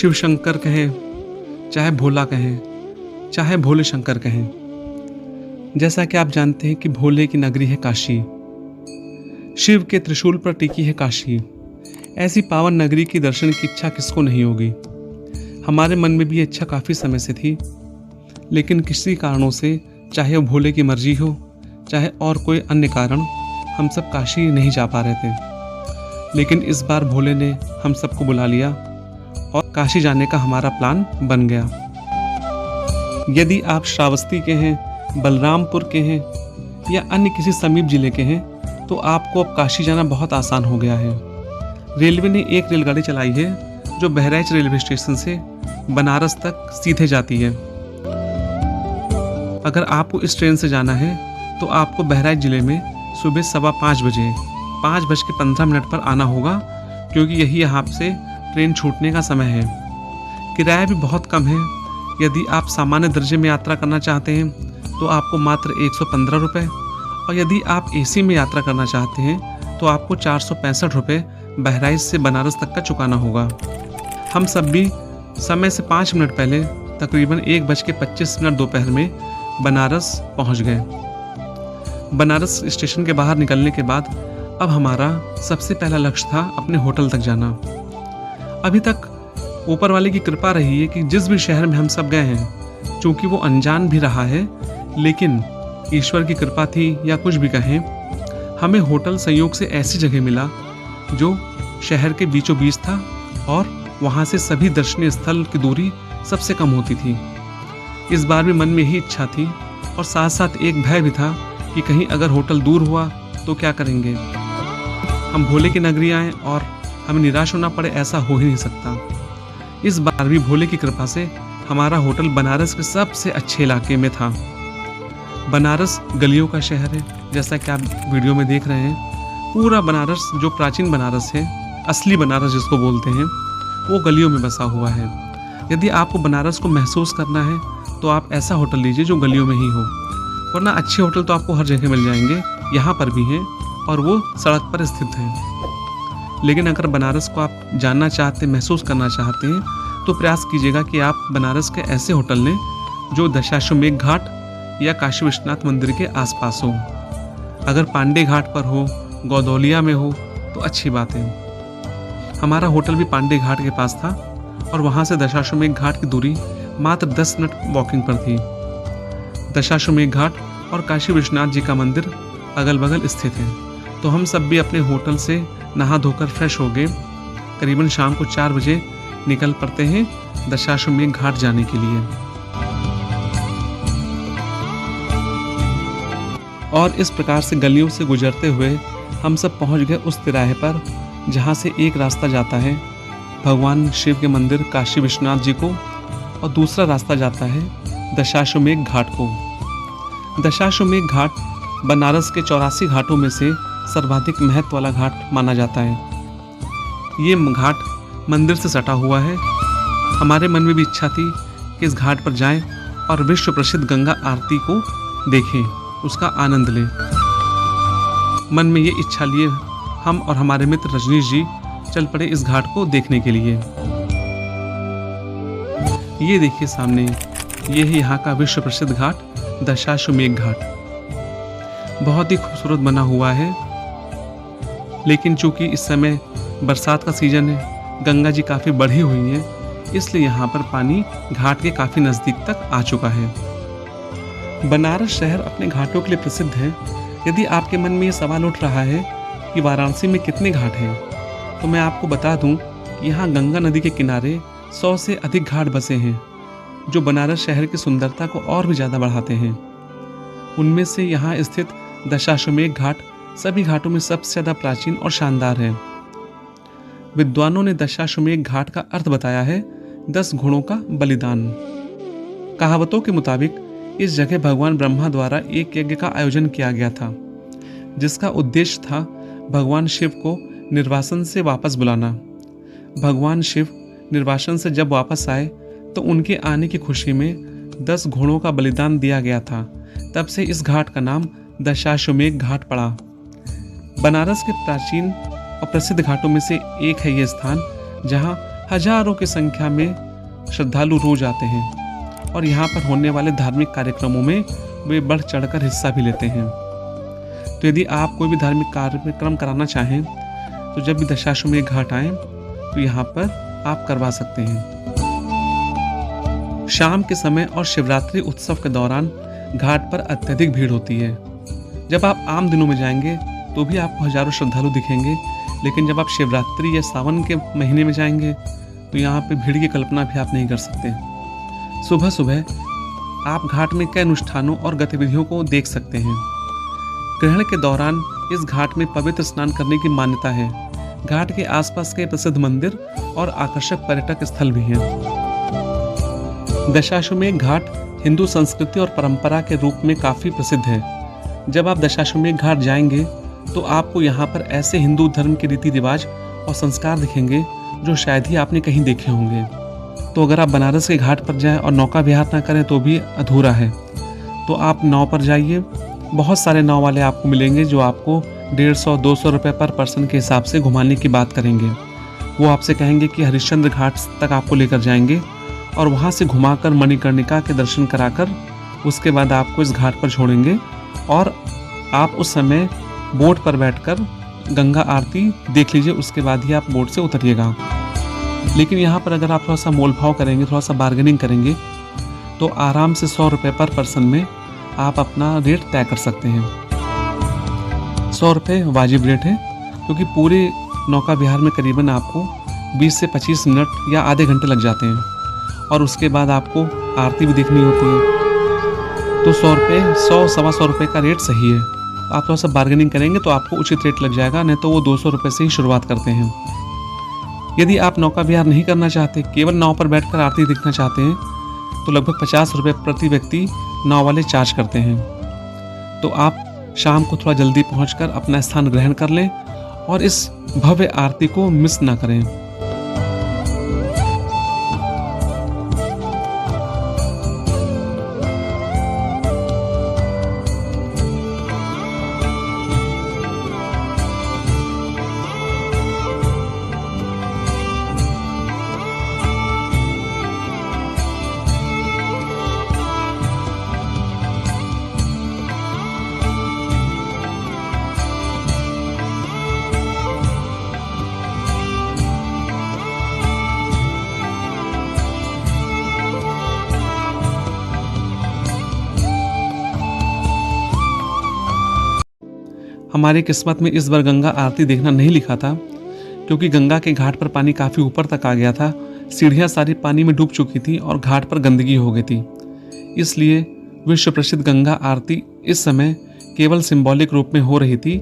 शिव शंकर कहें, चाहे भोला कहें, चाहे भोले शंकर कहें। जैसा कि आप जानते हैं कि भोले की नगरी है काशी, शिव के त्रिशूल पर टिकी है काशी। ऐसी पावन नगरी की दर्शन की इच्छा किसको नहीं होगी। हमारे मन में भी ये इच्छा काफ़ी समय से थी, लेकिन किसी कारणों से, चाहे वो भोले की मर्जी हो, चाहे और कोई अन्य कारण, हम सब काशी नहीं जा पा रहे थे। लेकिन इस बार भोले ने हम सबको बुला लिया और काशी जाने का हमारा प्लान बन गया। यदि आप श्रावस्ती के हैं, बलरामपुर के हैं या अन्य किसी समीप जिले के हैं, तो आपको अब काशी जाना बहुत आसान हो गया है। रेलवे ने एक रेलगाड़ी चलाई है जो बहराइच रेलवे स्टेशन से बनारस तक सीधे जाती है। अगर आपको इस ट्रेन से जाना है तो आपको बहराइच जिले में सुबह 5:15 बजे 5:15 पर आना होगा, क्योंकि यही यहाँ से ट्रेन छूटने का समय है। किराया भी बहुत कम है। यदि आप सामान्य दर्जे में यात्रा करना चाहते हैं तो आपको मात्र 115 रुपये, और यदि आप एसी में यात्रा करना चाहते हैं तो आपको 465 रुपये बहराइच से बनारस तक का चुकाना होगा। हम सब भी समय से 5 मिनट पहले तकरीबन 1:25 दोपहर में बनारस पहुंच गए। बनारस स्टेशन के बाहर निकलने के बाद अब हमारा सबसे पहला लक्ष्य था अपने होटल तक जाना। अभी तक ऊपर वाले की कृपा रही है कि जिस भी शहर में हम सब गए हैं, चूंकि वो अनजान भी रहा है, लेकिन ईश्वर की कृपा थी या कुछ भी कहें, हमें होटल संयोग से ऐसी जगह मिला जो शहर के बीचों बीच था और वहाँ से सभी दर्शनीय स्थल की दूरी सबसे कम होती थी। इस बार भी मन में यही इच्छा थी और साथ साथ एक भय भी था कि कहीं अगर होटल दूर हुआ तो क्या करेंगे। हम भोले की नगरी आए और हमें निराश होना पड़े, ऐसा हो ही नहीं सकता। इस बार भी भोले की कृपा से हमारा होटल बनारस के सबसे अच्छे इलाके में था। बनारस गलियों का शहर है, जैसा कि आप वीडियो में देख रहे हैं। पूरा बनारस जो प्राचीन बनारस है, असली बनारस जिसको बोलते हैं, वो गलियों में बसा हुआ है। यदि आपको बनारस को महसूस करना है तो आप ऐसा होटल लीजिए जो गलियों में ही हो, वरना अच्छे होटल तो आपको हर जगह मिल जाएंगे, यहाँ पर भी हैं और वो सड़क पर स्थित हैं। लेकिन अगर बनारस को आप जानना चाहते, महसूस करना चाहते हैं, तो प्रयास कीजिएगा कि आप बनारस के ऐसे होटल लें जो दशाश्वमेध घाट या काशी विश्वनाथ मंदिर के आसपास हो। अगर पांडे घाट पर हो, गौदौलिया में हो तो अच्छी बात है। हमारा होटल भी पांडे घाट के पास था और वहाँ से दशाश्वमेध घाट की दूरी मात्र 10 मिनट वॉकिंग पर थी। दशाश्वमेध घाट और काशी विश्वनाथ जी का मंदिर अगल बगल स्थित है। तो हम सब भी अपने होटल से नहा धोकर फ्रेश हो गए। करीबन शाम को 4 बजे निकल पड़ते हैं दशाश्वमेध घाट जाने के लिए। और इस प्रकार से गलियों से गुजरते हुए हम सब पहुंच गए उस तिराहे पर जहां से एक रास्ता जाता है भगवान शिव के मंदिर काशी विश्वनाथ जी को, और दूसरा रास्ता जाता है दशाश्वमेध घाट को। दशाश्वमेध घाट बनारस के 84 घाटों में से सर्वाधिक महत्व वाला घाट माना जाता है। ये घाट मंदिर से सटा हुआ है। हमारे मन में भी इच्छा थी कि इस घाट पर जाएं और विश्व प्रसिद्ध गंगा आरती को देखें, उसका आनंद लें। मन में ये इच्छा लिए हम और हमारे मित्र रजनीश जी चल पड़े इस घाट को देखने के लिए। ये देखिए सामने, ये है यहाँ का विश्व प्रसिद्ध घाट दशाश्वमेध घाट। बहुत ही खूबसूरत बना हुआ है, लेकिन चूंकि इस समय बरसात का सीजन है, गंगा जी काफ़ी बढ़ी हुई हैं, इसलिए यहाँ पर पानी घाट के काफ़ी नज़दीक तक आ चुका है। बनारस शहर अपने घाटों के लिए प्रसिद्ध है। यदि आपके मन में ये सवाल उठ रहा है कि वाराणसी में कितने घाट हैं, तो मैं आपको बता दूं कि यहाँ गंगा नदी के किनारे 100 से अधिक घाट बसे हैं, जो बनारस शहर की सुंदरता को और भी ज़्यादा बढ़ाते हैं। उनमें से यहाँ स्थित दशाश्वमेध घाट सभी घाटों में सबसे ज़्यादा प्राचीन और शानदार है। विद्वानों ने दशाश्वमेध घाट का अर्थ बताया है 10 घोड़ों का बलिदान। कहावतों के मुताबिक इस जगह भगवान ब्रह्मा द्वारा एक यज्ञ का आयोजन किया गया था, जिसका उद्देश्य था भगवान शिव को निर्वासन से वापस बुलाना। भगवान शिव निर्वासन से जब वापस आए तो उनके आने की खुशी में 10 घोड़ों का बलिदान दिया गया था। तब से इस घाट का नाम दशाश्वमेध घाट पड़ा। बनारस के प्राचीन और प्रसिद्ध घाटों में से एक है ये स्थान, जहाँ हजारों की संख्या में श्रद्धालु रोज आते हैं और यहाँ पर होने वाले धार्मिक कार्यक्रमों में वे बढ़ चढ़कर हिस्सा भी लेते हैं। तो यदि आप कोई भी धार्मिक कार्यक्रम कराना चाहें तो जब भी दशाश्वमेध घाट आएं तो यहाँ पर आप करवा सकते हैं। शाम के समय और शिवरात्रि उत्सव के दौरान घाट पर अत्यधिक भीड़ होती है। जब आप आम दिनों में जाएंगे तो भी आपको हजारों श्रद्धालु दिखेंगे, लेकिन जब आप शिवरात्रि या सावन के महीने में जाएंगे तो यहाँ पे भीड़ की कल्पना भी आप नहीं कर सकते। सुबह सुबह आप घाट में कई अनुष्ठानों और गतिविधियों को देख सकते हैं। ग्रहण के दौरान इस घाट में पवित्र स्नान करने की मान्यता है। घाट के आसपास के प्रसिद्ध मंदिर और आकर्षक पर्यटक स्थल भी हैं। दशाश्वमेध घाट हिंदू संस्कृति और परंपरा के रूप में काफ़ी प्रसिद्ध है। जब आप दशाश्वमेध घाट जाएंगे तो आपको यहाँ पर ऐसे हिंदू धर्म के रीति रिवाज और संस्कार दिखेंगे जो शायद ही आपने कहीं देखे होंगे। तो अगर आप बनारस के घाट पर जाएं और नौका विहार ना करें तो भी अधूरा है। तो आप नाव पर जाइए, बहुत सारे नाव वाले आपको मिलेंगे जो आपको 150-200 रुपये पर पर्सन के हिसाब से घुमाने की बात करेंगे। वो आपसे कहेंगे कि हरिश्चंद्र घाट तक आपको लेकर जाएंगे और वहाँ से घुमाकर मणिकर्णिका के दर्शन कराकर उसके बाद आपको इस घाट पर छोड़ेंगे और आप उस समय बोट पर बैठकर गंगा आरती देख लीजिए। उसके बाद ही आप बोट से उतरिएगा। लेकिन यहाँ पर अगर आप थोड़ा सा मोल भाव करेंगे, थोड़ा सा बार्गेनिंग करेंगे तो आराम से 100 रुपये पर पर्सन में आप अपना रेट तय कर सकते हैं। 100 रुपये वाजिब रेट है, क्योंकि पूरे नौका विहार में करीबन आपको 20 से 25 मिनट या आधे घंटे लग जाते हैं और उसके बाद आपको आरती भी देखनी होती है। तो 100 रुपये, 100-125 रुपये का रेट सही है। आप थोड़ा सा बार्गेनिंग करेंगे तो आपको उचित रेट लग जाएगा, नहीं तो वो 200 रुपये से ही शुरुआत करते हैं। यदि आप नौका विहार नहीं करना चाहते, केवल नाव पर बैठकर आरती देखना चाहते हैं, तो लगभग 50 रुपये प्रति व्यक्ति नाव वाले चार्ज करते हैं। तो आप शाम को थोड़ा जल्दी पहुंचकर अपना स्थान ग्रहण कर लें और इस भव्य आरती को मिस ना करें। हमारी किस्मत में इस बार गंगा आरती देखना नहीं लिखा था, क्योंकि गंगा के घाट पर पानी काफ़ी ऊपर तक आ गया था। सीढ़ियाँ सारी पानी में डूब चुकी थी और घाट पर गंदगी हो गई थी। इसलिए विश्व प्रसिद्ध गंगा आरती इस समय केवल सिंबॉलिक रूप में हो रही थी।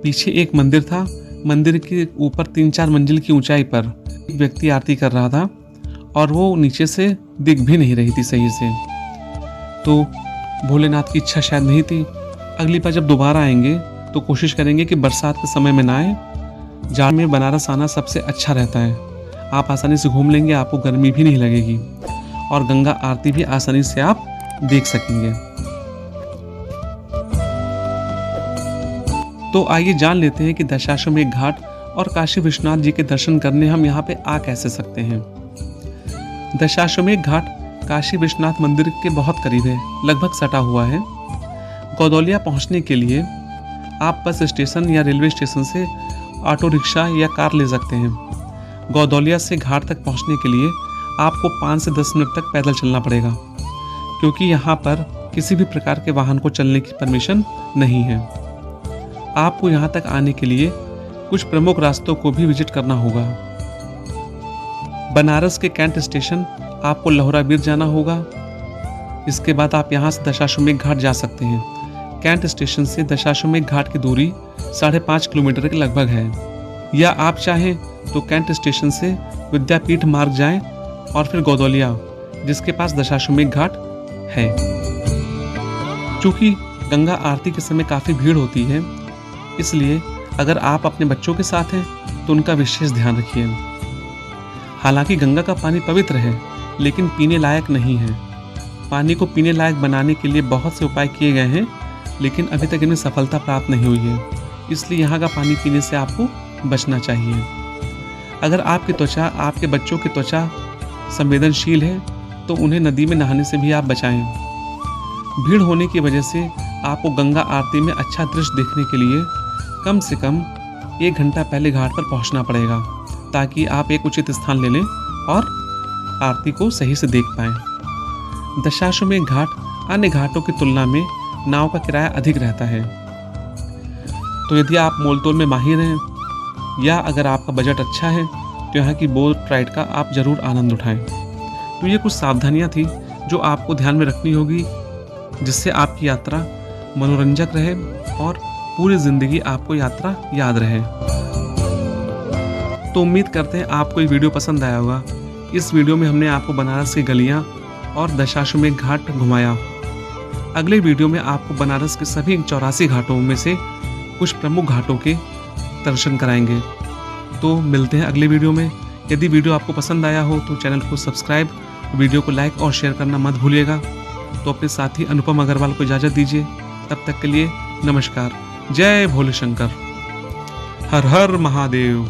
पीछे एक मंदिर था, मंदिर के ऊपर 3-4 मंजिल की ऊंचाई पर एक व्यक्ति आरती कर रहा था और वो नीचे से दिख भी नहीं रही थी सही से। तो भोलेनाथ की इच्छा शायद नहीं थी। अगली बार जब दोबारा आएंगे तो कोशिश करेंगे कि बरसात के समय में ना आए। जाड़ में बनारस आना सबसे अच्छा रहता है। आप आसानी से घूम लेंगे, आपको गर्मी भी नहीं लगेगी और गंगा आरती भी आसानी से आप देख सकेंगे। तो आइए जान लेते हैं कि दशाश्वमेध घाट और काशी विश्वनाथ जी के दर्शन करने हम यहाँ पे आ कैसे सकते हैं। दशाश्वमेध घाट काशी विश्वनाथ मंदिर के बहुत करीब है, लगभग सटा हुआ है। गौदौलिया पहुँचने के लिए आप बस स्टेशन या रेलवे स्टेशन से ऑटो रिक्शा या कार ले सकते हैं। गौदौलिया से घाट तक पहुंचने के लिए आपको 5 से 10 मिनट तक पैदल चलना पड़ेगा, क्योंकि यहाँ पर किसी भी प्रकार के वाहन को चलने की परमिशन नहीं है। आपको यहाँ तक आने के लिए कुछ प्रमुख रास्तों को भी विजिट करना होगा। बनारस के कैंट स्टेशन आपको लोहराबीर जाना होगा। इसके बाद आप यहाँ से दशाश्वमेध घाट जा सकते हैं। कैंट स्टेशन से दशाश्वमेध घाट की दूरी 5.5 किलोमीटर के लगभग है। या आप चाहें तो कैंट स्टेशन से विद्यापीठ मार्ग जाएं और फिर गौदौलिया, जिसके पास दशाश्वमेध घाट है। चूँकि गंगा आरती के समय काफ़ी भीड़ होती है, इसलिए अगर आप अपने बच्चों के साथ हैं तो उनका विशेष ध्यान रखिए। हालांकि गंगा का पानी पवित्र है, लेकिन पीने लायक नहीं है। पानी को पीने लायक बनाने के लिए बहुत से उपाय किए गए हैं, लेकिन अभी तक इनमें सफलता प्राप्त नहीं हुई है। इसलिए यहाँ का पानी पीने से आपको बचना चाहिए। अगर आपकी त्वचा, आपके बच्चों की त्वचा संवेदनशील है तो उन्हें नदी में नहाने से भी आप बचाएं। भीड़ होने की वजह से आपको गंगा आरती में अच्छा दृश्य देखने के लिए कम से कम 1 घंटा पहले घाट पर पहुंचना पड़ेगा, ताकि आप एक उचित स्थान ले लें और आरती को सही से देख पाएं। दशाश्वमेध घाट अन्य घाटों की तुलना में नाव का किराया अधिक रहता है। तो यदि आप मोलतोल में माहिर हैं या अगर आपका बजट अच्छा है तो यहाँ की बोट राइड का आप ज़रूर आनंद उठाएं। तो ये कुछ सावधानियाँ थी जो आपको ध्यान में रखनी होगी, जिससे आपकी यात्रा मनोरंजक रहे और पूरी ज़िंदगी आपको यात्रा याद रहे। तो उम्मीद करते हैं आपको ये वीडियो पसंद आया होगा। इस वीडियो में हमने आपको बनारस की गलियाँ और दशाश्वमेध घाट घुमाया। अगले वीडियो में आपको बनारस के सभी 84 घाटों में से कुछ प्रमुख घाटों के दर्शन कराएंगे। तो मिलते हैं अगले वीडियो में। यदि वीडियो आपको पसंद आया हो तो चैनल को सब्सक्राइब, वीडियो को लाइक और शेयर करना मत भूलिएगा। तो अपने साथी अनुपम अग्रवाल को इजाज़त दीजिए। तब तक के लिए नमस्कार। जय भोले शंकर। हर हर महादेव।